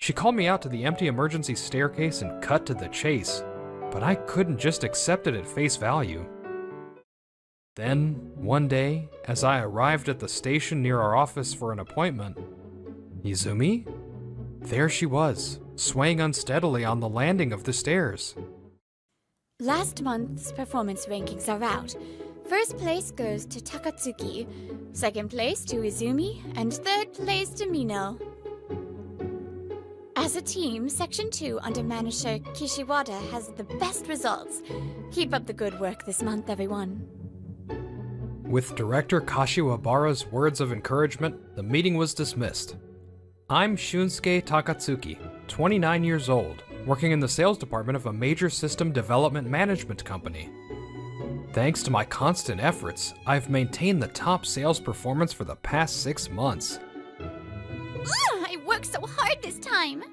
She called me out to the empty emergency staircase and cut to the chase, but I couldn't just accept it at face value. Then, one day, as I arrived at the station near our office for an appointment, Izumi? There she was, swaying unsteadily on the landing of the stairs. Last month's performance rankings are out. First place goes to Takatsuki, second place to Izumi, and third place to Mino. As a team, Section 2 under manager Kishiwada has the best results. Keep up the good work this month, everyone. With Director Kashiwabara's words of encouragement, the meeting was dismissed. I'm Shunsuke Takatsuki, 29 years old, working in the sales department of a major system development management company. Thanks to my constant efforts, I've maintained the top sales performance for the past 6 months. I worked so hard this time!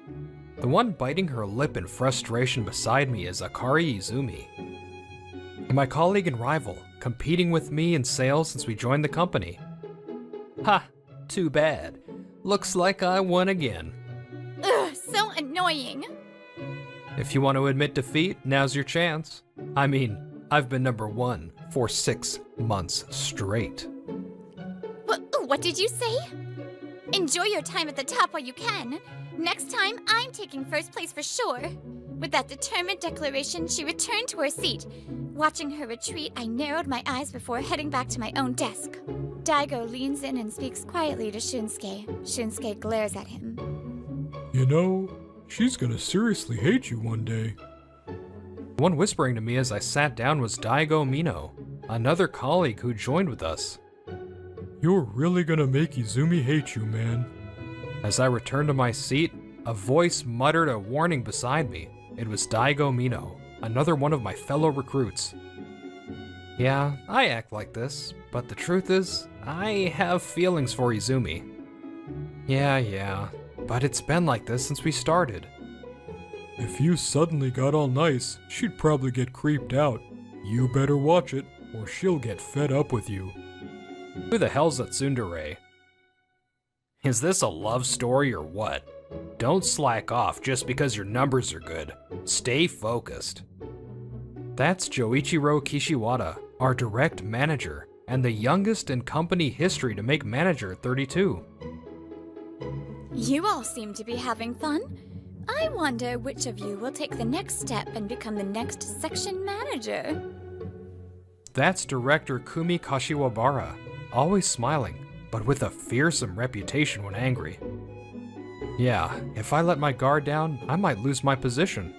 The one biting her lip in frustration beside me is Akari Izumi, my colleague and rival, competing with me in sales since we joined the company. Ha! Too bad. Looks like I won again. Ugh, so annoying! If you want to admit defeat, now's your chance. I mean, I've been number 1 for 6 months straight. What did you say? Enjoy your time at the top while you can. Next time, I'm taking first place for sure. With that determined declaration, she returned to her seat. Watching her retreat, I narrowed my eyes before heading back to my own desk. Daigo leans in and speaks quietly to Shunsuke. Shunsuke glares at him. You know, she's gonna seriously hate you one day. The one whispering to me as I sat down was Daigo Mino, another colleague who joined with us. You're really gonna make Izumi hate you, man. As I returned to my seat, a voice muttered a warning beside me. It was Daigo Mino, another one of my fellow recruits. Yeah, I act like this, but the truth is, I have feelings for Izumi. Yeah, but it's been like this since we started. If you suddenly got all nice, she'd probably get creeped out. You better watch it, or she'll get fed up with you. Who the hell's a tsundere? Is this a love story or what? Don't slack off just because your numbers are good. Stay focused. That's Joichiro Kishiwada, our direct manager, and the youngest in company history to make manager at 32. You all seem to be having fun. I wonder which of you will take the next step and become the next section manager. That's Director Kumi Kashiwabara, always smiling, but with a fearsome reputation when angry. Yeah, if I let my guard down, I might lose my position.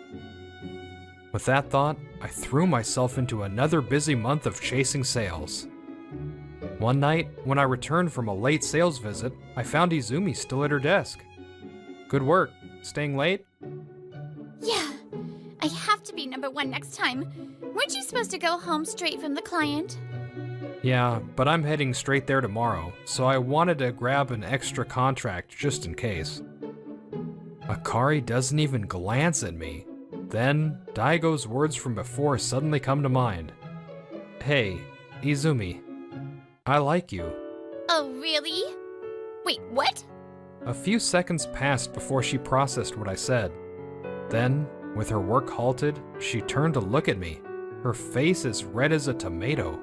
With that thought, I threw myself into another busy month of chasing sales. One night, when I returned from a late sales visit, I found Izumi still at her desk. Good work. Staying late? Yeah, I have to be number 1 next time. Weren't you supposed to go home straight from the client? Yeah, but I'm heading straight there tomorrow, so I wanted to grab an extra contract just in case. Akari doesn't even glance at me. Then, Daigo's words from before suddenly come to mind. Hey, Izumi, I like you. Oh, really? Wait, what? A few seconds passed before she processed what I said. Then, with her work halted, she turned to look at me, her face as red as a tomato.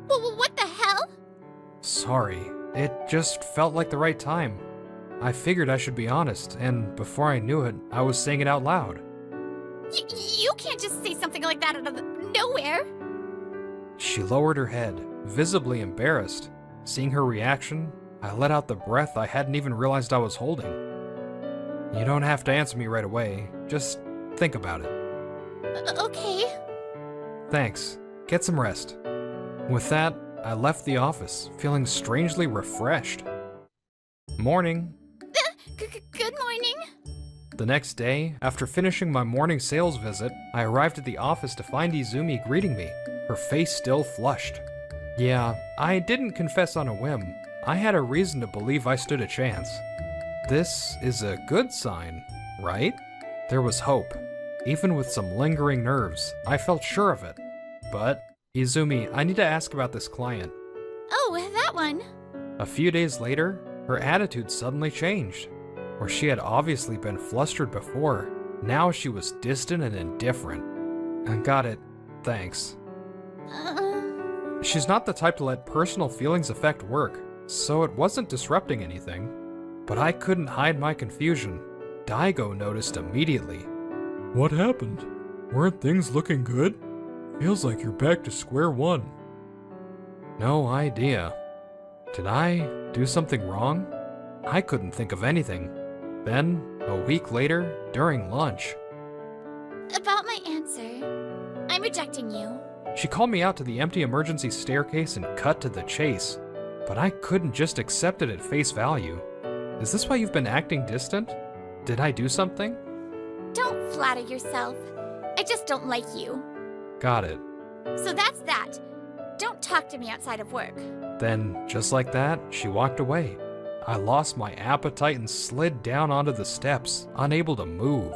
What the hell? Sorry, it just felt like the right time. I figured I should be honest, and before I knew it, I was saying it out loud. You can't just say something like that out of nowhere. She lowered her head, visibly embarrassed. Seeing her reaction, I let out the breath I hadn't even realized I was holding. You don't have to answer me right away, just think about it. Okay. Thanks. Get some rest. With that, I left the office, feeling strangely refreshed. Morning. Good morning. The next day, after finishing my morning sales visit, I arrived at the office to find Izumi greeting me, her face still flushed. Yeah, I didn't confess on a whim. I had a reason to believe I stood a chance. This is a good sign, right? There was hope. Even with some lingering nerves, I felt sure of it. But, Izumi, I need to ask about this client. Oh, that one. A few days later, her attitude suddenly changed. Where she had obviously been flustered before, now she was distant and indifferent. Got it. Thanks. She's not the type to let personal feelings affect work, so it wasn't disrupting anything. But I couldn't hide my confusion. Daigo noticed immediately. What happened? Weren't things looking good? Feels like you're back to square one. No idea. Did I do something wrong? I couldn't think of anything. Then, a week later, during lunch. About my answer, I'm rejecting you. She called me out to the empty emergency staircase and cut to the chase. But I couldn't just accept it at face value. Is this why you've been acting distant? Did I do something? Don't flatter yourself. I just don't like you. Got it. So that's that. Don't talk to me outside of work. Then, just like that, she walked away. I lost my appetite and slid down onto the steps, unable to move.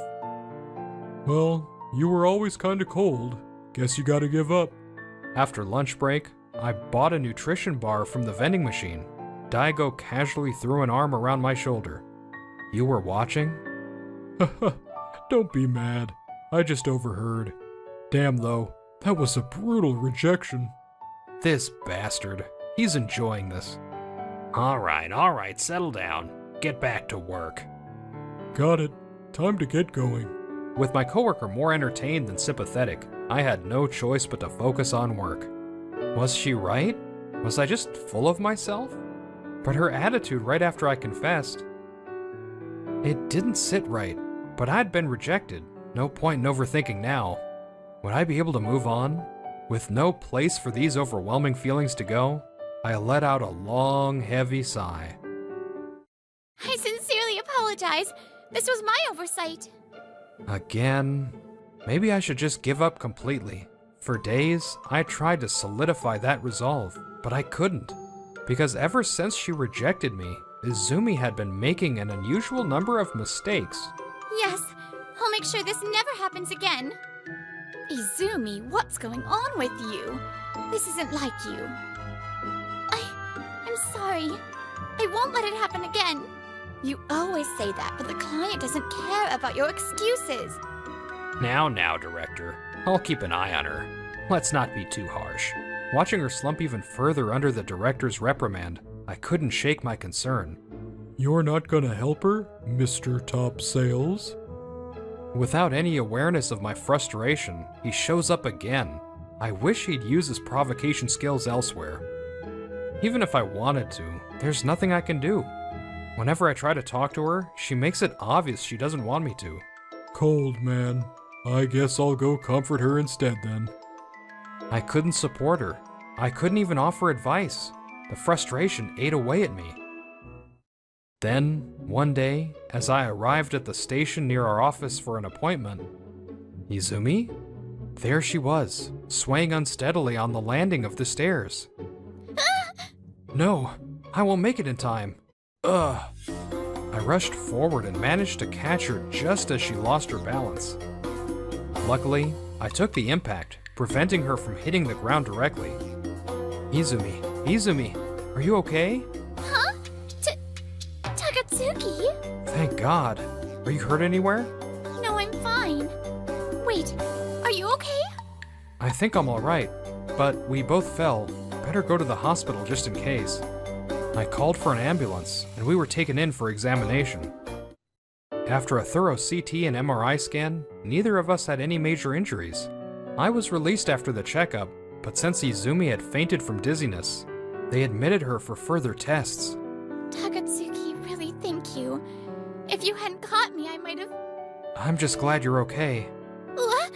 Well, you were always kinda cold. Guess you gotta give up. After lunch break, I bought a nutrition bar from the vending machine. Daigo casually threw an arm around my shoulder. You were watching? Haha, don't be mad. I just overheard. Damn though, that was a brutal rejection. This bastard. He's enjoying this. All right, settle down. Get back to work. Got it. Time to get going. With my coworker more entertained than sympathetic, I had no choice but to focus on work. Was she right? Was I just full of myself? But her attitude right after I confessed, it didn't sit right, but I'd been rejected. No point in overthinking now. Would I be able to move on? With no place for these overwhelming feelings to go, I let out a long, heavy sigh. I sincerely apologize. This was my oversight. Again? Maybe I should just give up completely. For days, I tried to solidify that resolve, but I couldn't. Because ever since she rejected me, Izumi had been making an unusual number of mistakes. Yes, I'll make sure this never happens again. Izumi, what's going on with you? This isn't like you. I'm sorry. I won't let it happen again. You always say that, but the client doesn't care about your excuses. Now, director. I'll keep an eye on her. Let's not be too harsh. Watching her slump even further under the director's reprimand, I couldn't shake my concern. You're not gonna help her, Mr. Top Sales? Without any awareness of my frustration, he shows up again. I wish he'd use his provocation skills elsewhere. Even if I wanted to, there's nothing I can do. Whenever I try to talk to her, she makes it obvious she doesn't want me to. Cold, man. I guess I'll go comfort her instead then. I couldn't support her. I couldn't even offer advice. The frustration ate away at me. Then, one day, as I arrived at the station near our office for an appointment, Izumi? There she was, swaying unsteadily on the landing of the stairs. No, I won't make it in time. Ugh. I rushed forward and managed to catch her just as she lost her balance. Luckily, I took the impact, preventing her from hitting the ground directly. Izumi, are you okay? Huh? Takatsuki? Thank God. Are you hurt anywhere? No, I'm fine. Wait, are you okay? I think I'm alright, but we both fell. Better go to the hospital just in case. I called for an ambulance, and we were taken in for examination. After a thorough CT and MRI scan, neither of us had any major injuries. I was released after the checkup, but since Izumi had fainted from dizziness, they admitted her for further tests. Takatsuki, really thank you. If you hadn't caught me, I might have... I'm just glad you're okay. What?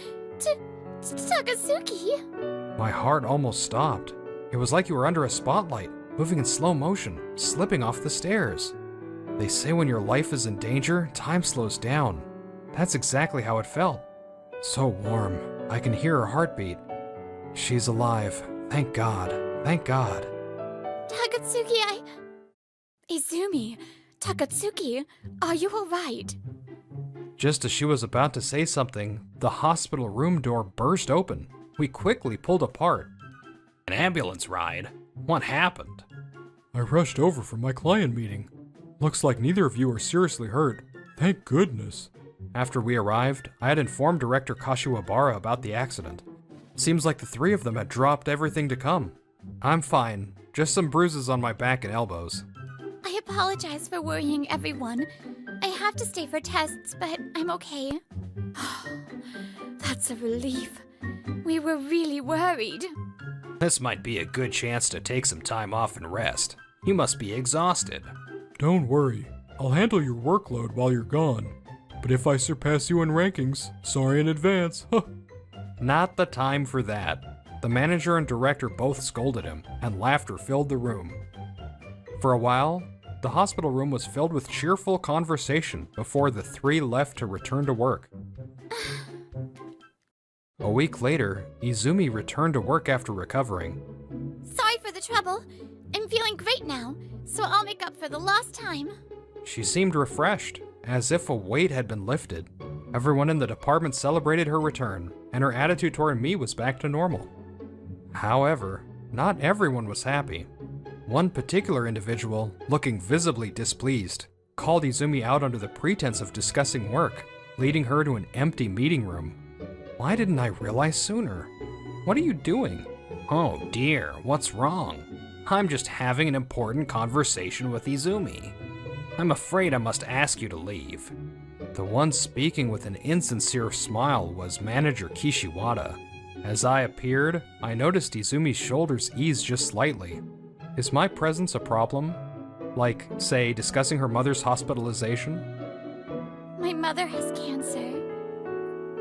Takatsuki? My heart almost stopped. It was like you were under a spotlight, moving in slow motion, slipping off the stairs. They say when your life is in danger, time slows down. That's exactly how it felt. So warm. I can hear her heartbeat. She's alive. Thank God. Thank God. Takatsuki, Izumi, Takatsuki, are you alright? Just as she was about to say something, the hospital room door burst open. We quickly pulled apart. An ambulance ride? What happened? I rushed over from my client meeting. Looks like neither of you are seriously hurt. Thank goodness. After we arrived, I had informed Director Kashiwabara about the accident. Seems like the three of them had dropped everything to come. I'm fine, just some bruises on my back and elbows. I apologize for worrying everyone. I have to stay for tests, but I'm okay. That's a relief. We were really worried. This might be a good chance to take some time off and rest. You must be exhausted. Don't worry. I'll handle your workload while you're gone. But if I surpass you in rankings, sorry in advance. Not the time for that. The manager and director both scolded him, and laughter filled the room. For a while, the hospital room was filled with cheerful conversation before the three left to return to work. A week later, Izumi returned to work after recovering. Sorry for the trouble. I'm feeling great now, so I'll make up for the lost time. She seemed refreshed, as if a weight had been lifted. Everyone in the department celebrated her return, and her attitude toward me was back to normal. However, not everyone was happy. One particular individual, looking visibly displeased, called Izumi out under the pretense of discussing work, leading her to an empty meeting room. Why didn't I realize sooner? What are you doing? Oh dear, what's wrong? I'm just having an important conversation with Izumi. I'm afraid I must ask you to leave. The one speaking with an insincere smile was Manager Kishiwada. As I appeared, I noticed Izumi's shoulders ease just slightly. Is my presence a problem? Like, say, discussing her mother's hospitalization? My mother has cancer.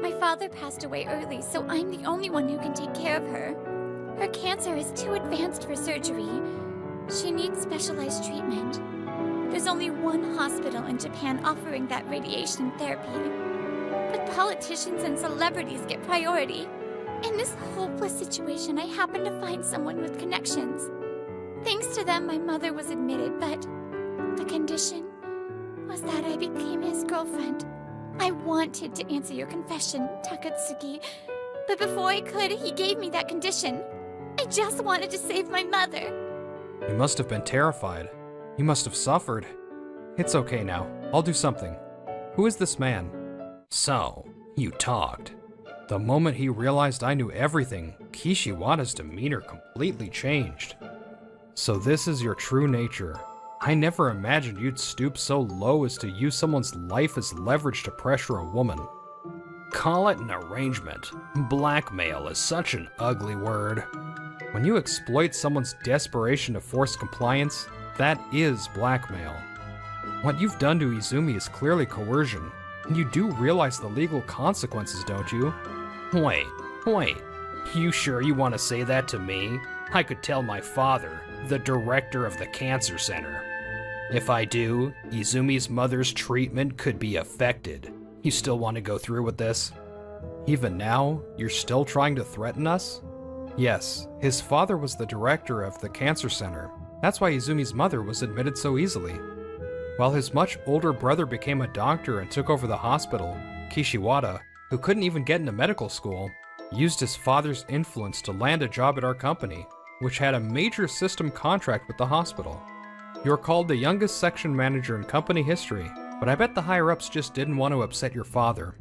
My father passed away early, so I'm the only one who can take care of her. Her cancer is too advanced for surgery. She needs specialized treatment. There's only one hospital in Japan offering that radiation therapy. But politicians and celebrities get priority. In this hopeless situation, I happened to find someone with connections. Thanks to them, my mother was admitted, but the condition was that I became his girlfriend. I wanted to answer your confession, Takatsuki, but before I could, he gave me that condition. I just wanted to save my mother. You must have been terrified. You must have suffered. It's okay now. I'll do something. Who is this man? So, you talked. The moment he realized I knew everything, Kishiwada's demeanor completely changed. So this is your true nature. I never imagined you'd stoop so low as to use someone's life as leverage to pressure a woman. Call it an arrangement. Blackmail is such an ugly word. When you exploit someone's desperation to force compliance, that is blackmail. What you've done to Izumi is clearly coercion, and you do realize the legal consequences, don't you? Wait. You sure you want to say that to me? I could tell my father, the director of the cancer center. If I do, Izumi's mother's treatment could be affected. You still want to go through with this? Even now, you're still trying to threaten us? Yes, his father was the director of the cancer center. That's why Izumi's mother was admitted so easily. While his much older brother became a doctor and took over the hospital, Kishiwada, who couldn't even get into medical school, used his father's influence to land a job at our company, which had a major system contract with the hospital. You're called the youngest section manager in company history, but I bet the higher-ups just didn't want to upset your father.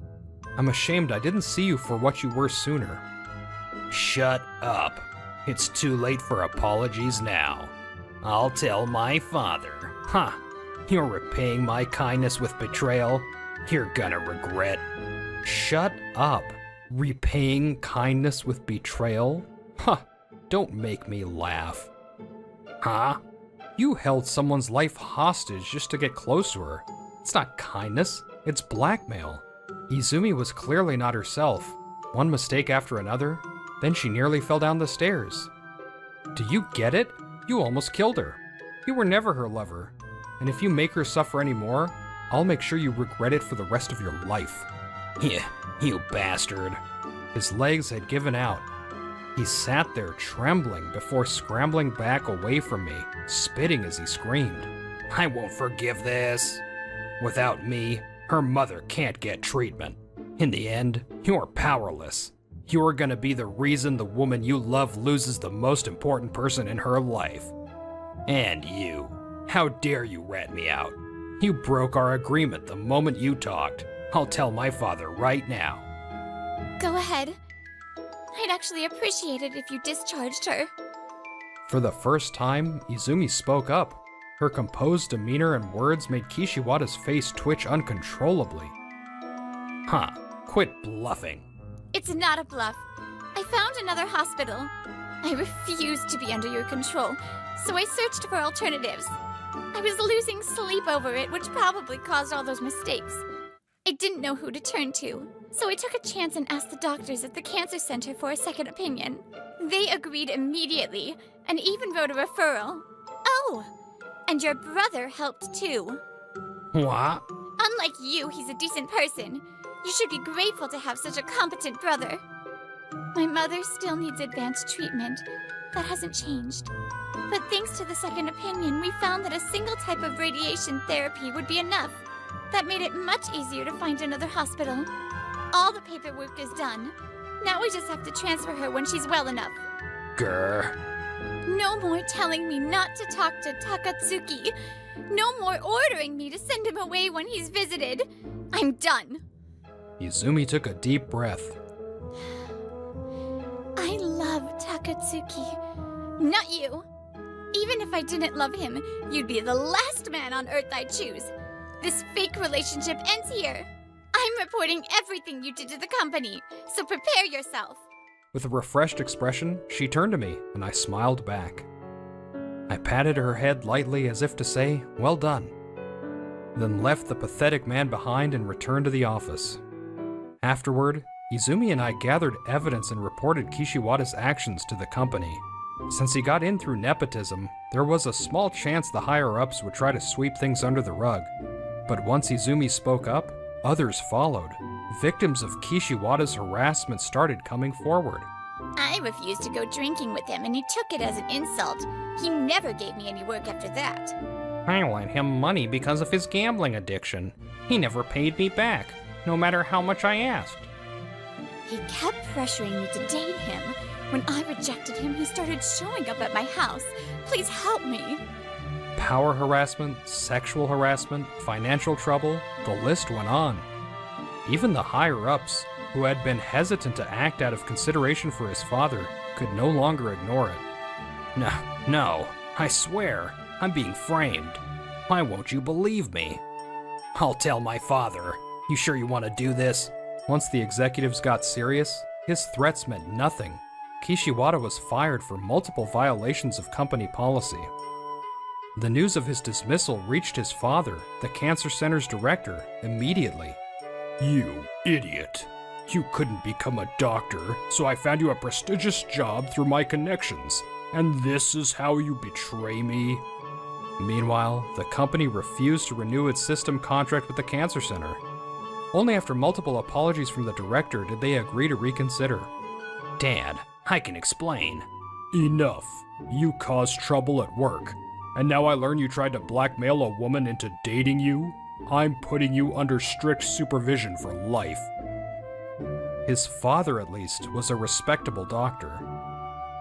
I'm ashamed I didn't see you for what you were sooner. Shut up. It's too late for apologies now. I'll tell my father. You're repaying my kindness with betrayal? You're gonna regret. Shut up. Repaying kindness with betrayal? Don't make me laugh. You held someone's life hostage just to get close to her. It's not kindness, it's blackmail. Izumi was clearly not herself. One mistake after another, then she nearly fell down the stairs. Do you get it? You almost killed her. You were never her lover. And if you make her suffer anymore, I'll make sure you regret it for the rest of your life. Yeah, you bastard. His legs had given out. He sat there trembling before scrambling back away from me, spitting as he screamed. I won't forgive this. Without me, her mother can't get treatment. In the end, you're powerless. You're gonna be the reason the woman you love loses the most important person in her life. And you. How dare you rat me out? You broke our agreement the moment you talked. I'll tell my father right now. Go ahead. I'd actually appreciate it if you discharged her. For the first time, Izumi spoke up. Her composed demeanor and words made Kishiwada's face twitch uncontrollably. Huh, quit bluffing. It's not a bluff. I found another hospital. I refused to be under your control, so I searched for alternatives. I was losing sleep over it, which probably caused all those mistakes. I didn't know who to turn to, so I took a chance and asked the doctors at the cancer center for a second opinion. They agreed immediately, and even wrote a referral. Oh, and your brother helped too. What? Unlike you, he's a decent person. You should be grateful to have such a competent brother. My mother still needs advanced treatment. That hasn't changed. But thanks to the second opinion, we found that a single type of radiation therapy would be enough. That made it much easier to find another hospital. All the paperwork is done. Now we just have to transfer her when she's well enough. Grr. No more telling me not to talk to Takatsuki. No more ordering me to send him away when he's visited. I'm done. Izumi took a deep breath. I love Takatsuki. Not you. Even if I didn't love him, you'd be the last man on Earth I'd choose. This fake relationship ends here. I'm reporting everything you did to the company, so prepare yourself. With a refreshed expression, she turned to me, and I smiled back. I patted her head lightly as if to say, well done, then left the pathetic man behind and returned to the office. Afterward, Izumi and I gathered evidence and reported Kishiwada's actions to the company. Since he got in through nepotism, there was a small chance the higher-ups would try to sweep things under the rug. But once Izumi spoke up, others followed. Victims of Kishiwada's harassment started coming forward. I refused to go drinking with him, and he took it as an insult. He never gave me any work after that. I lent him money because of his gambling addiction. He never paid me back, no matter how much I asked. He kept pressuring me to date him. When I rejected him, he started showing up at my house. Please help me. Power harassment, sexual harassment, financial trouble, the list went on. Even the higher-ups, who had been hesitant to act out of consideration for his father, could no longer ignore it. No, I swear, I'm being framed. Why won't you believe me? I'll tell my father. You sure you want to do this? Once the executives got serious, his threats meant nothing. Kishiwada was fired for multiple violations of company policy. The news of his dismissal reached his father, the cancer center's director, immediately. You idiot. You couldn't become a doctor, so I found you a prestigious job through my connections. And this is how you betray me? Meanwhile, the company refused to renew its system contract with the cancer center. Only after multiple apologies from the director did they agree to reconsider. Dad, I can explain. Enough. You caused trouble at work. And now I learn you tried to blackmail a woman into dating you? I'm putting you under strict supervision for life. His father, at least, was a respectable doctor.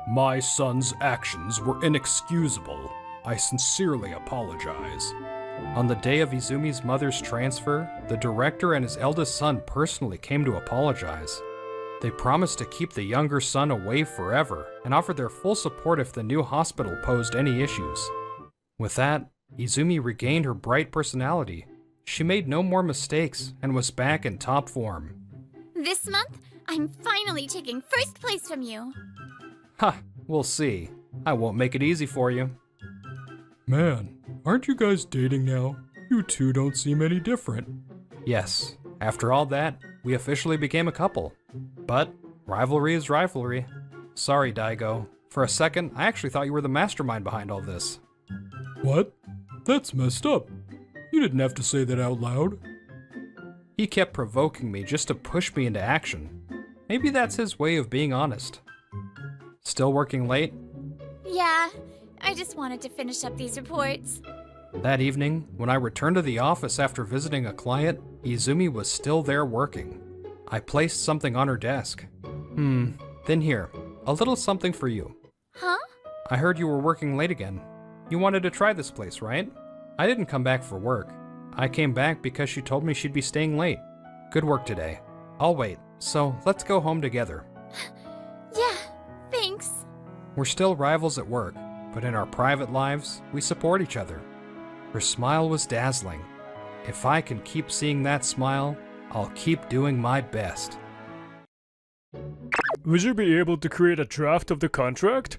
My son's actions were inexcusable. I sincerely apologize. On the day of Izumi's mother's transfer, the director and his eldest son personally came to apologize. They promised to keep the younger son away forever and offered their full support if the new hospital posed any issues. With that, Izumi regained her bright personality. She made no more mistakes and was back in top form. This month, I'm finally taking first place from you. Ha, we'll see. I won't make it easy for you. Man, aren't you guys dating now? You two don't seem any different. Yes, after all that, we officially became a couple. But rivalry is rivalry. Sorry, Daigo. For a second, I actually thought you were the mastermind behind all this. What? That's messed up. You didn't have to say that out loud. He kept provoking me just to push me into action. Maybe that's his way of being honest. Still working late? Yeah, I just wanted to finish up these reports. That evening, when I returned to the office after visiting a client, Izumi was still there working. I placed something on her desk. Then here, a little something for you. Huh? I heard you were working late again. You wanted to try this place, right? I didn't come back for work. I came back because she told me she'd be staying late. Good work today. I'll wait, so let's go home together. Yeah, thanks. We're still rivals at work, but in our private lives, we support each other. Her smile was dazzling. If I can keep seeing that smile, I'll keep doing my best. Would you be able to create a draft of the contract?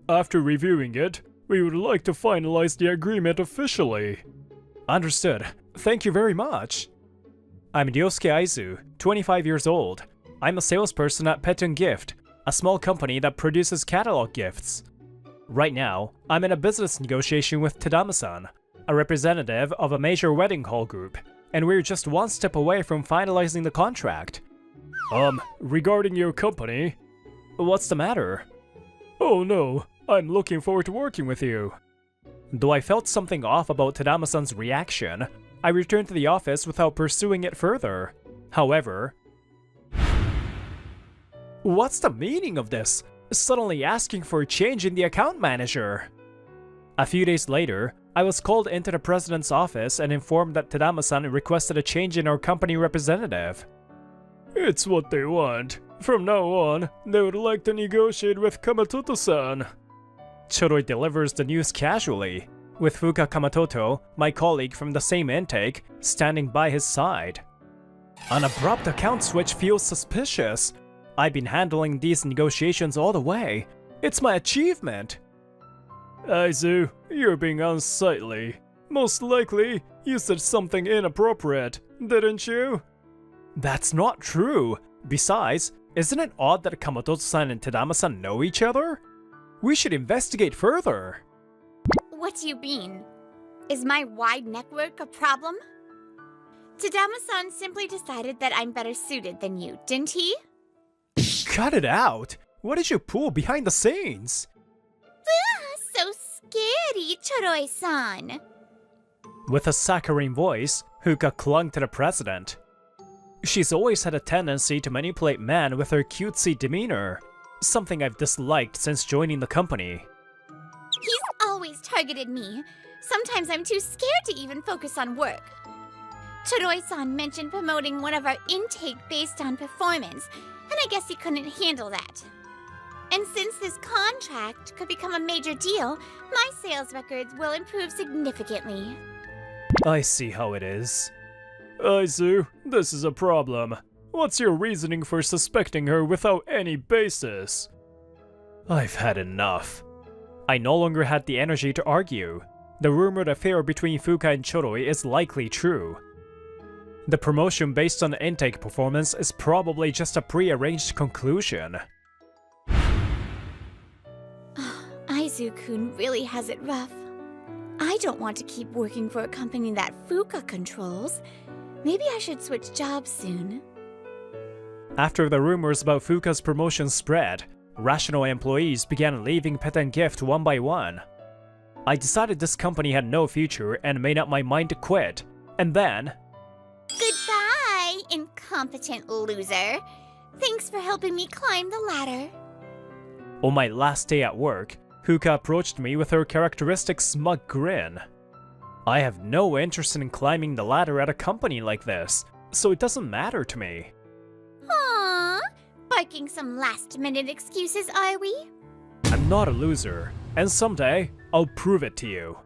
After reviewing it, we would like to finalize the agreement officially. Understood. Thank you very much. I'm Ryosuke Aizu, 25 years old. I'm a salesperson at Pet and Gift, a small company that produces catalog gifts. Right now, I'm in a business negotiation with Tadama-san, a representative of a major wedding hall group, and we're just one step away from finalizing the contract. Regarding your company, what's the matter? Oh no, I'm looking forward to working with you. Though I felt something off about Tadama-san's reaction, I returned to the office without pursuing it further. However, what's the meaning of this? Suddenly asking for a change in the account manager. A few days later, I was called into the president's office and informed that Tadama-san requested a change in our company representative. It's what they want. From now on, they would like to negotiate with Kamatoto-san. Choroi delivers the news casually, with Fuka Kamatoto, my colleague from the same intake, standing by his side. An abrupt account switch feels suspicious. I've been handling these negotiations all the way. It's my achievement. Aizu, you're being unsightly. Most likely, you said something inappropriate, didn't you? That's not true. Besides, isn't it odd that Kamatoto-san and Tadama-san know each other? We should investigate further. What do you mean? Is my wide network a problem? Tadama-san simply decided that I'm better suited than you, didn't he? Cut it out! What did you pull behind the scenes? So scary, Choroi-san. With a saccharine voice, Fuka clung to the president. She's always had a tendency to manipulate men with her cutesy demeanor, something I've disliked since joining the company. He's always targeted me. Sometimes I'm too scared to even focus on work. Choroi-san mentioned promoting one of our intake based on performance, and I guess he couldn't handle that. And since this contract could become a major deal, my sales records will improve significantly. I see how it is. Aizu, this is a problem. What's your reasoning for suspecting her without any basis? I've had enough. I no longer had the energy to argue. The rumored affair between Fuka and Choroi is likely true. The promotion based on intake performance is probably just a pre-arranged conclusion. Aizu-kun really has it rough. I don't want to keep working for a company that Fuka controls. Maybe I should switch jobs soon. After the rumors about Fuka's promotion spread, rational employees began leaving Pet and Gift one by one. I decided this company had no future and made up my mind to quit. And then... Goodbye, incompetent loser. Thanks for helping me climb the ladder. On my last day at work, Fuka approached me with her characteristic smug grin. I have no interest in climbing the ladder at a company like this, so it doesn't matter to me. Aww, barking some last-minute excuses, are we? I'm not a loser, and someday, I'll prove it to you.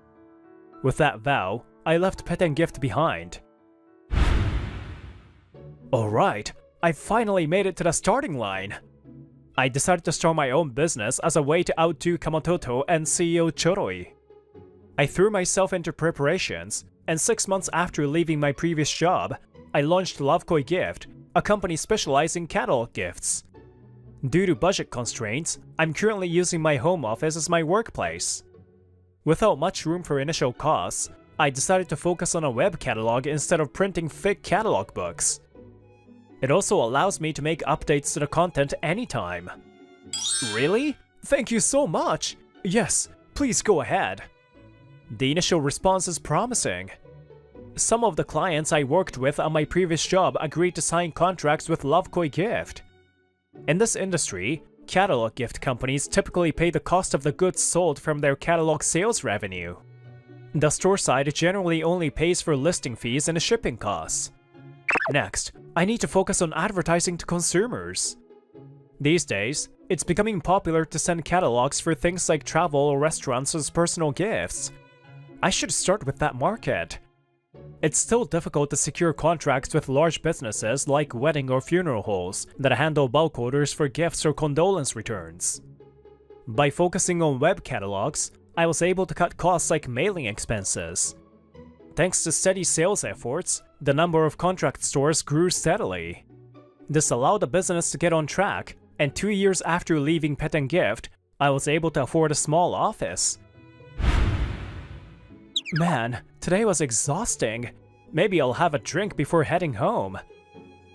With that vow, I left Pet and Gift behind. Alright, I finally made it to the starting line. I decided to start my own business as a way to outdo Kamatoto and CEO Choroi. I threw myself into preparations, and 6 months after leaving my previous job, I launched Lovekoi Gift, a company specializing in catalog gifts. Due to budget constraints, I'm currently using my home office as my workplace. Without much room for initial costs, I decided to focus on a web catalog instead of printing fake catalog books. It also allows me to make updates to the content anytime. Really? Thank you so much! Yes, please go ahead. The initial response is promising. Some of the clients I worked with on my previous job agreed to sign contracts with Lovekoi Gift. In this industry, catalog gift companies typically pay the cost of the goods sold from their catalog sales revenue. The store side generally only pays for listing fees and shipping costs. Next, I need to focus on advertising to consumers. These days, it's becoming popular to send catalogs for things like travel or restaurants as personal gifts. I should start with that market. It's still difficult to secure contracts with large businesses like wedding or funeral halls that handle bulk orders for gifts or condolence returns. By focusing on web catalogs, I was able to cut costs like mailing expenses. Thanks to steady sales efforts, the number of contract stores grew steadily. This allowed the business to get on track, and 2 years after leaving Pet and Gift, I was able to afford a small office. Man, today was exhausting. Maybe I'll have a drink before heading home.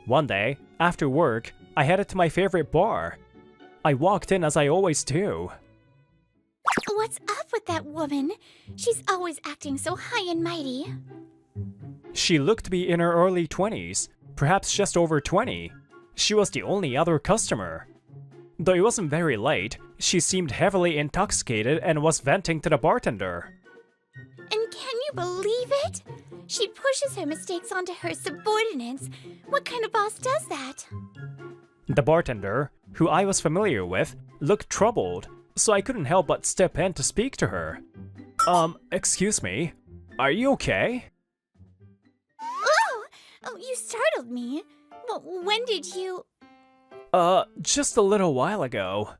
One day, after work, I headed to my favorite bar. I walked in as I always do. What's up with that woman? She's always acting so high and mighty. She looked to be in her early 20s, perhaps just over 20. She was the only other customer. Though it wasn't very late, she seemed heavily intoxicated and was venting to the bartender. And can you believe it? She pushes her mistakes onto her subordinates. What kind of boss does that? The bartender, who I was familiar with, looked troubled, so I couldn't help but step in to speak to her. Excuse me, are you okay? Oh, you startled me. Well, when did you... Just a little while ago.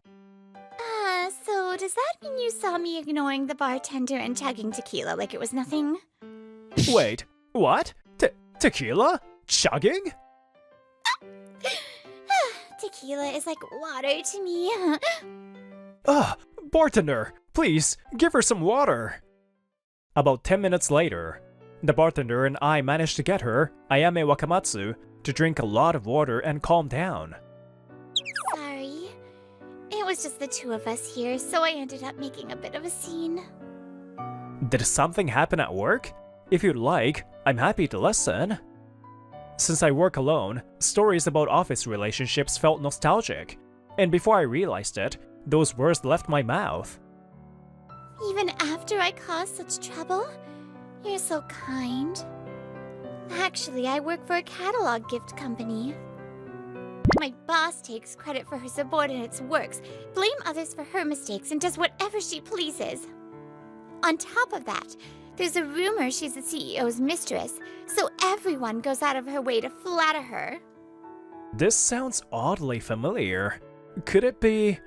So does that mean you saw me ignoring the bartender and chugging tequila like it was nothing? Wait, what? Tequila? Chugging? Tequila is like water to me. Bartender, please, give her some water. About 10 minutes later, the bartender and I managed to get her, Ayame Wakamatsu, to drink a lot of water and calm down. Sorry. It was just the two of us here, so I ended up making a bit of a scene. Did something happen at work? If you'd like, I'm happy to listen. Since I work alone, stories about office relationships felt nostalgic, and before I realized it, those words left my mouth. Even after I caused such trouble? You're so kind. Actually, I work for a catalog gift company. My boss takes credit for her subordinates' works, blame others for her mistakes, and does whatever she pleases. On top of that, there's a rumor she's the CEO's mistress, so everyone goes out of her way to flatter her. This sounds oddly familiar. Could it be...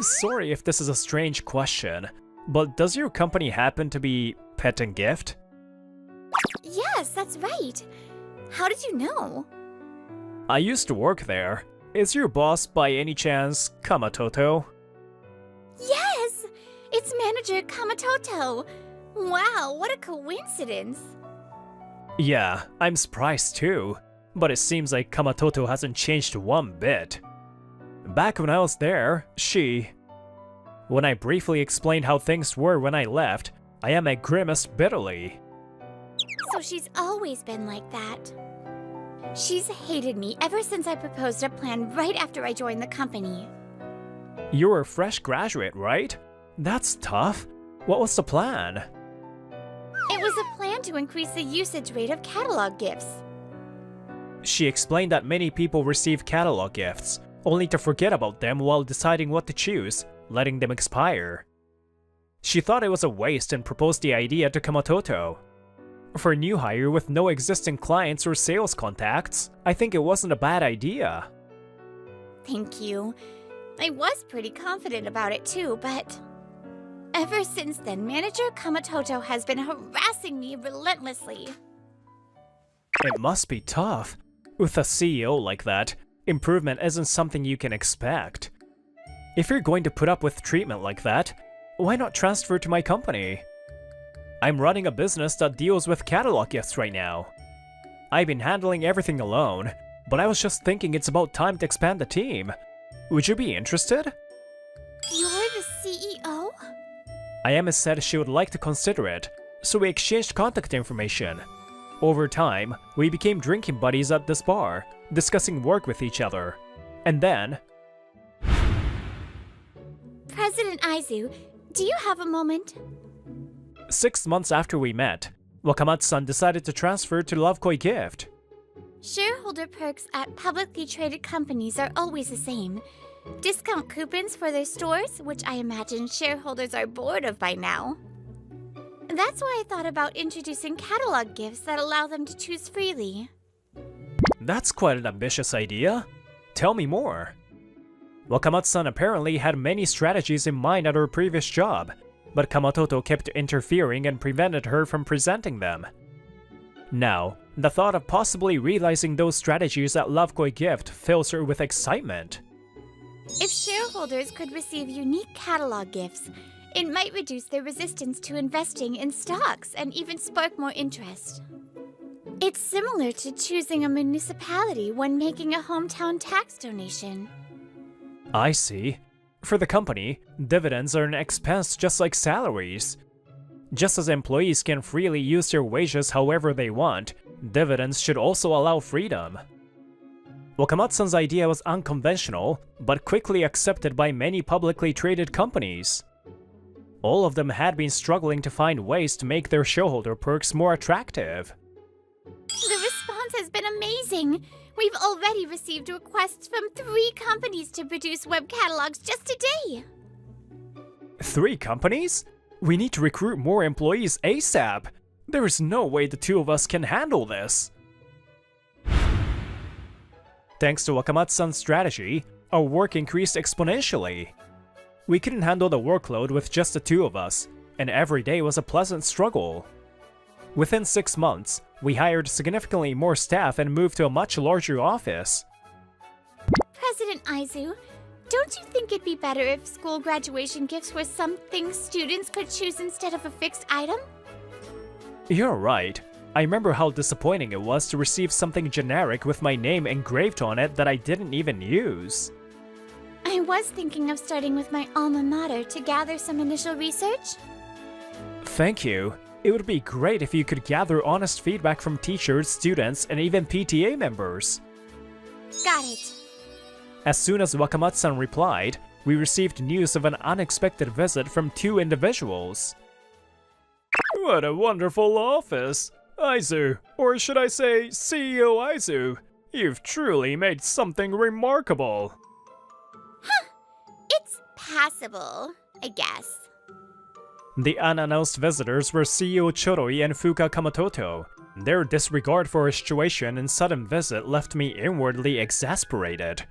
Sorry if this is a strange question, but does your company happen to be Pet and Gift? Yes, that's right. How did you know? I used to work there. Is your boss by any chance Kamatoto? Yes! It's manager Kamatoto! Wow, what a coincidence! Yeah, I'm surprised too, but it seems like Kamatoto hasn't changed one bit. Back when I was there, when I briefly explained how things were when I left, Ayame grimaced bitterly. So she's always been like that. She's hated me ever since I proposed a plan right after I joined the company. You were a fresh graduate, right? That's tough. What was the plan? It was a plan to increase the usage rate of catalog gifts. She explained that many people receive catalog gifts, only to forget about them while deciding what to choose, letting them expire. She thought it was a waste and proposed the idea to Kamatoto. For a new hire with no existing clients or sales contacts, I think it wasn't a bad idea. Thank you. I was pretty confident about it too, but... Ever since then, Manager Kamatoto has been harassing me relentlessly. It must be tough. With a CEO like that, improvement isn't something you can expect. If you're going to put up with treatment like that, why not transfer to my company? I'm running a business that deals with catalog gifts right now. I've been handling everything alone, but I was just thinking it's about time to expand the team. Would you be interested? You're the CEO? Ayame said she would like to consider it, so we exchanged contact information. Over time, we became drinking buddies at this bar, discussing work with each other. And then... President Aizu, do you have a moment? 6 months after we met, Wakamatsu-san decided to transfer to Lovekoi Gift. Shareholder perks at publicly traded companies are always the same. Discount coupons for their stores, which I imagine shareholders are bored of by now. That's why I thought about introducing catalog gifts that allow them to choose freely. That's quite an ambitious idea. Tell me more. Wakamatsu-san apparently had many strategies in mind at her previous job, but Kamatoto kept interfering and prevented her from presenting them. Now, the thought of possibly realizing those strategies at Lovekoi Gift fills her with excitement. If shareholders could receive unique catalog gifts, it might reduce their resistance to investing in stocks and even spark more interest. It's similar to choosing a municipality when making a hometown tax donation. I see. For the company, dividends are an expense just like salaries. Just as employees can freely use their wages however they want, dividends should also allow freedom. Wakamatsu-san's idea was unconventional, but quickly accepted by many publicly traded companies. All of them had been struggling to find ways to make their shareholder perks more attractive. The response has been amazing! We've already received requests from 3 companies to produce web catalogs just today! 3 companies? We need to recruit more employees ASAP! There is no way the 2 of us can handle this! Thanks to Wakamatsu-san's strategy, our work increased exponentially. We couldn't handle the workload with just the 2 of us, and every day was a pleasant struggle. Within 6 months, we hired significantly more staff and moved to a much larger office. President Aizu, don't you think it'd be better if school graduation gifts were something students could choose instead of a fixed item? You're right. I remember how disappointing it was to receive something generic with my name engraved on it that I didn't even use. I was thinking of starting with my alma mater to gather some initial research. Thank you. It would be great if you could gather honest feedback from teachers, students, and even PTA members. Got it. As soon as Wakamatsu-san replied, we received news of an unexpected visit from 2 individuals. What a wonderful office! Aizu, or should I say CEO Aizu, you've truly made something remarkable. It's passable, I guess. The unannounced visitors were CEO Choroi and Fuka Kamatoto. Their disregard for our situation and sudden visit left me inwardly exasperated.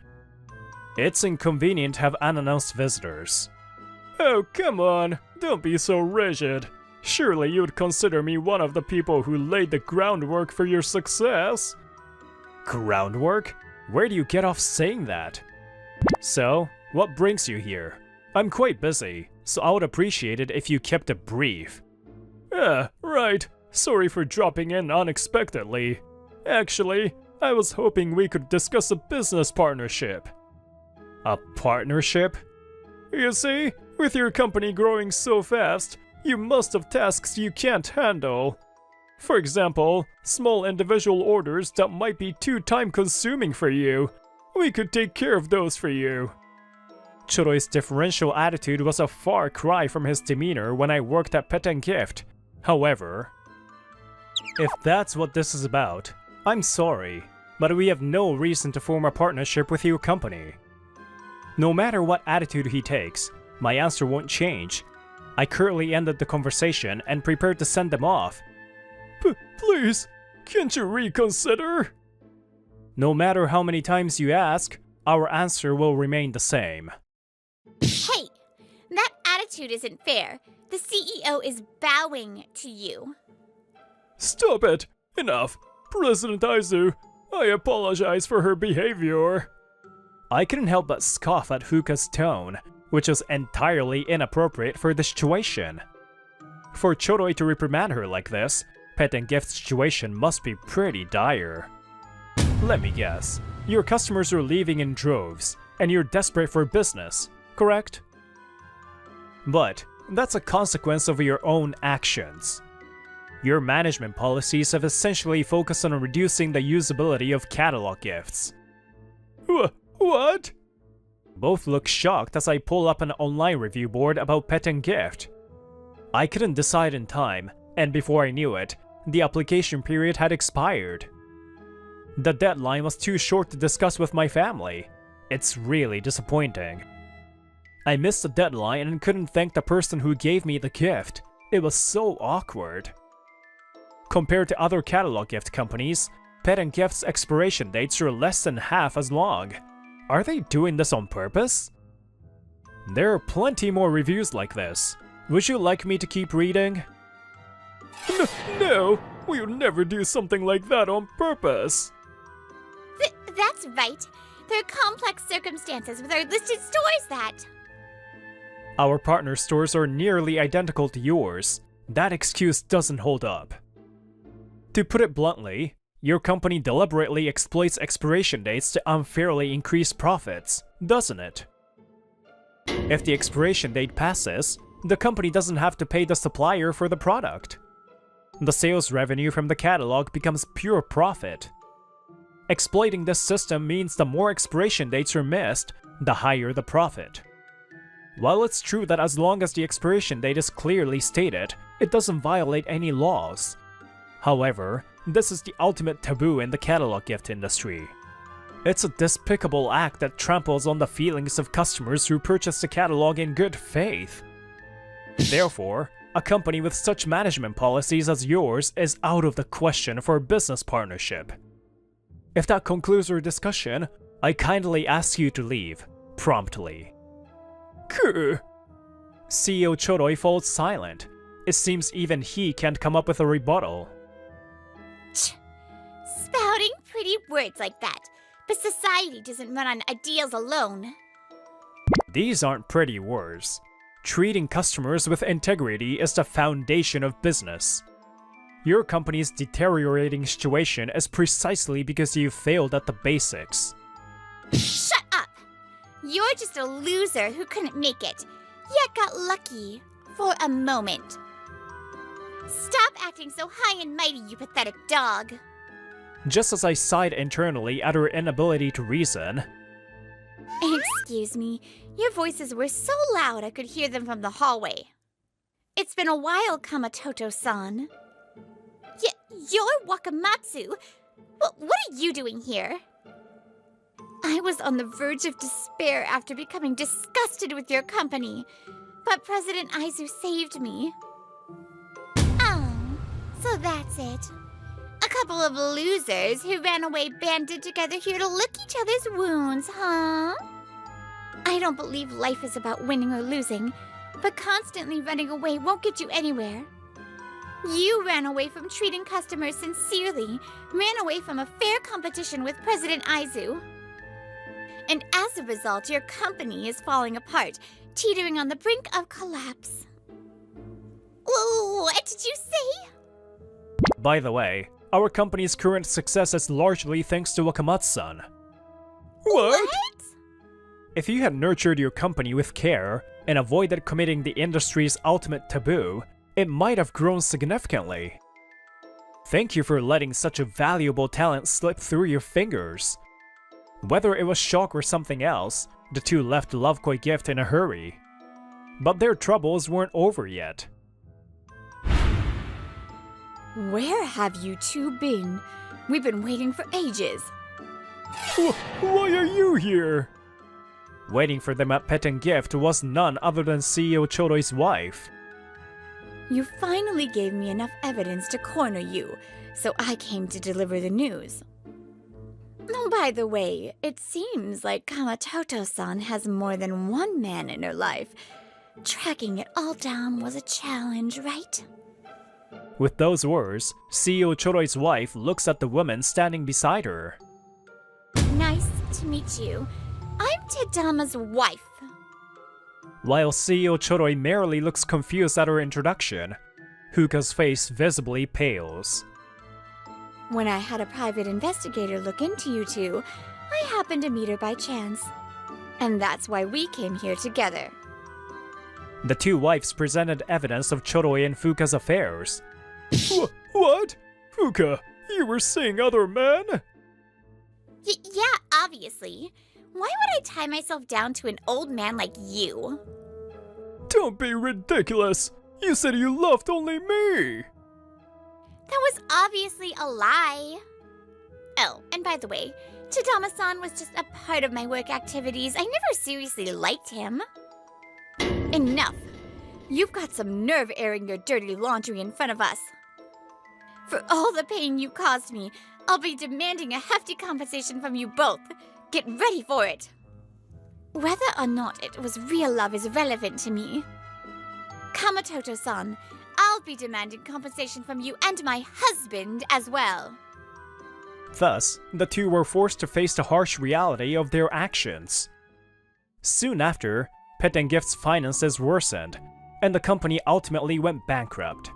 It's inconvenient to have unannounced visitors. Oh, come on, don't be so rigid. Surely you'd consider me one of the people who laid the groundwork for your success. Groundwork? Where do you get off saying that? So, what brings you here? I'm quite busy, so I would appreciate it if you kept it brief. Right. Sorry for dropping in unexpectedly. Actually, I was hoping we could discuss a business partnership. A partnership? You see, with your company growing so fast, you must have tasks you can't handle. For example, small individual orders that might be too time-consuming for you. We could take care of those for you. Choroi's differential attitude was a far cry from his demeanor when I worked at Pet and Gift. However, if that's what this is about, I'm sorry, but we have no reason to form a partnership with your company. No matter what attitude he takes, my answer won't change. I curtly ended the conversation and prepared to send them off. Please, can't you reconsider? No matter how many times you ask, our answer will remain the same. Hey, that attitude isn't fair. The CEO is bowing to you. Stop it! Enough! President Aizu, I apologize for her behavior. I couldn't help but scoff at Fuka's tone, which was entirely inappropriate for the situation. For Choroi to reprimand her like this, Pet and Gift's situation must be pretty dire. Let me guess, your customers are leaving in droves, and you're desperate for business, correct? But that's a consequence of your own actions. Your management policies have essentially focused on reducing the usability of catalog gifts. What? Both look shocked as I pull up an online review board about Pet and Gift. I couldn't decide in time, and before I knew it, the application period had expired. The deadline was too short to discuss with my family. It's really disappointing. I missed the deadline and couldn't thank the person who gave me the gift. It was so awkward. Compared to other catalog gift companies, Pet and Gift's expiration dates are less than half as long. Are they doing this on purpose? There are plenty more reviews like this. Would you like me to keep reading? No, we would never do something like that on purpose. That's right. There are complex circumstances with our listed stores that... Our partner stores are nearly identical to yours. That excuse doesn't hold up. To put it bluntly, your company deliberately exploits expiration dates to unfairly increase profits, doesn't it? If the expiration date passes, the company doesn't have to pay the supplier for the product. The sales revenue from the catalog becomes pure profit. Exploiting this system means the more expiration dates are missed, the higher the profit. While it's true that as long as the expiration date is clearly stated, it doesn't violate any laws. However, this is the ultimate taboo in the catalog gift industry. It's a despicable act that tramples on the feelings of customers who purchase the catalog in good faith. Therefore, a company with such management policies as yours is out of the question for a business partnership. If that concludes our discussion, I kindly ask you to leave, promptly. CEO Choroi falls silent. It seems even he can't come up with a rebuttal. Spouting pretty words like that. But society doesn't run on ideals alone. These aren't pretty words. Treating customers with integrity is the foundation of business. Your company's deteriorating situation is precisely because you failed at the basics. Shut up! You're just a loser who couldn't make it, yet got lucky for a moment. Stop acting so high and mighty, you pathetic dog. Just as I sighed internally at her inability to reason. Excuse me, your voices were so loud I could hear them from the hallway. It's been a while, Kamatoto-san. You're Wakamatsu. What are you doing here? I was on the verge of despair after becoming disgusted with your company, but President Aizu saved me. Oh, so that's it. A couple of losers who ran away banded together here to lick each other's wounds, huh? I don't believe life is about winning or losing, but constantly running away won't get you anywhere. You ran away from treating customers sincerely, ran away from a fair competition with President Aizu. And as a result, your company is falling apart, teetering on the brink of collapse. What did you say? By the way, our company's current success is largely thanks to Wakamatsu-san. What? If you had nurtured your company with care and avoided committing the industry's ultimate taboo, it might have grown significantly. Thank you for letting such a valuable talent slip through your fingers. Whether it was shock or something else, the two left Lovekoi Gift in a hurry. But their troubles weren't over yet. Where have you two been? We've been waiting for ages. Why are you here? Waiting for them at Pet and Gift was none other than CEO Choroi's wife. You finally gave me enough evidence to corner you, so I came to deliver the news. Oh, by the way, it seems like Kamatoto-san has more than one man in her life. Tracking it all down was a challenge, right? With those words, CEO Choroi's wife looks at the woman standing beside her. Nice to meet you. I'm Tadama's wife. While CEO Choroi merely looks confused at her introduction, Fuka's face visibly pales. When I had a private investigator look into you two, I happened to meet her by chance. And that's why we came here together. The two wives presented evidence of Choroi and Fuka's affairs. What? Fuka, you were seeing other men? Yeah, obviously. Why would I tie myself down to an old man like you? Don't be ridiculous. You said you loved only me! That was obviously a lie. Oh, and by the way, Tadama-san was just a part of my work activities. I never seriously liked him. Enough. You've got some nerve airing your dirty laundry in front of us. For all the pain you caused me, I'll be demanding a hefty compensation from you both. Get ready for it. Whether or not it was real love is irrelevant to me. Kamatoto-san, I'll be demanding compensation from you and my husband as well. Thus, the two were forced to face the harsh reality of their actions. Soon after, Pet and Gift's finances worsened, and the company ultimately went bankrupt.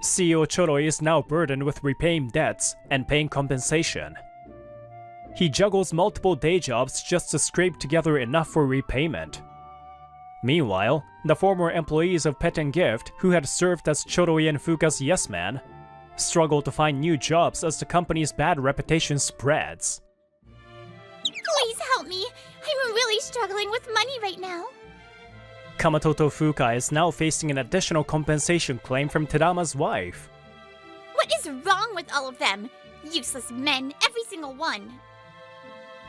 CEO Choroi is now burdened with repaying debts and paying compensation. He juggles multiple day jobs just to scrape together enough for repayment. Meanwhile, the former employees of Pet and Gift, who had served as Choroi and Fuka's yes man, struggle to find new jobs as the company's bad reputation spreads. Please help me. I'm really struggling with money right now. Kamatoto Fuka is now facing an additional compensation claim from Tadama's wife. What is wrong with all of them? Useless men, every single one.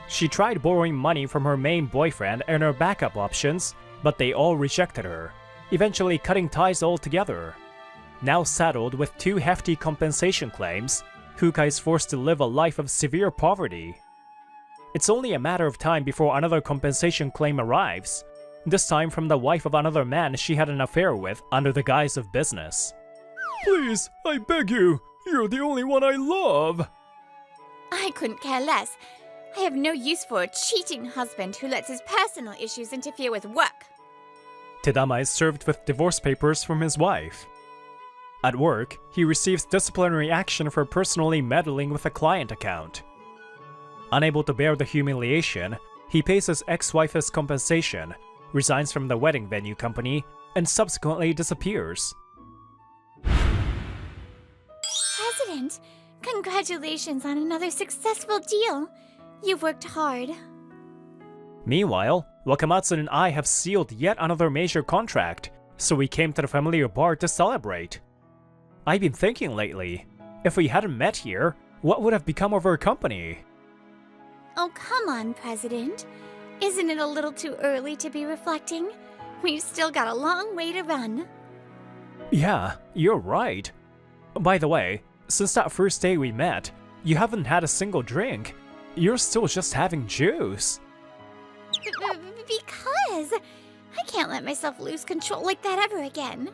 She tried borrowing money from her main boyfriend and her backup options, but they all rejected her, eventually cutting ties altogether. Now saddled with two hefty compensation claims, Fuka is forced to live a life of severe poverty. It's only a matter of time before another compensation claim arrives, this time from the wife of another man she had an affair with under the guise of business. Please, I beg you, you're the only one I love! I couldn't care less. I have no use for a cheating husband who lets his personal issues interfere with work. Tadama is served with divorce papers from his wife. At work, he receives disciplinary action for personally meddling with a client account. Unable to bear the humiliation, he pays his ex-wife's compensation, resigns from the wedding venue company, and subsequently disappears. President, congratulations on another successful deal. You've worked hard. Meanwhile, Wakamatsu and I have sealed yet another major contract, so we came to the familiar bar to celebrate. I've been thinking lately, if we hadn't met here, what would have become of our company? Oh, come on, President. Isn't it a little too early to be reflecting? We've still got a long way to run. Yeah, you're right. By the way, since that first day we met, you haven't had a single drink. You're still just having juice. Because I can't let myself lose control like that ever again.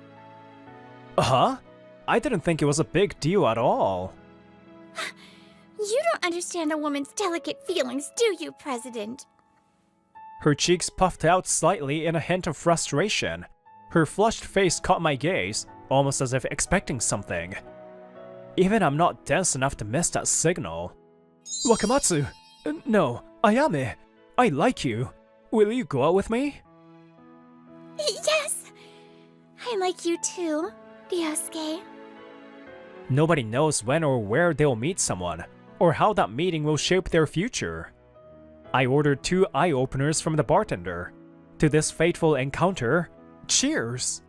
Huh? I didn't think it was a big deal at all. You don't understand a woman's delicate feelings, do you, President? Her cheeks puffed out slightly in a hint of frustration. Her flushed face caught my gaze, almost as if expecting something. Even I'm not dense enough to miss that signal. Wakamatsu! No, Ayame! I like you. Will you go out with me? Yes! I like you too, Ryosuke. Nobody knows when or where they'll meet someone, or how that meeting will shape their future. I ordered 2 eye-openers from the bartender. To this fateful encounter, cheers!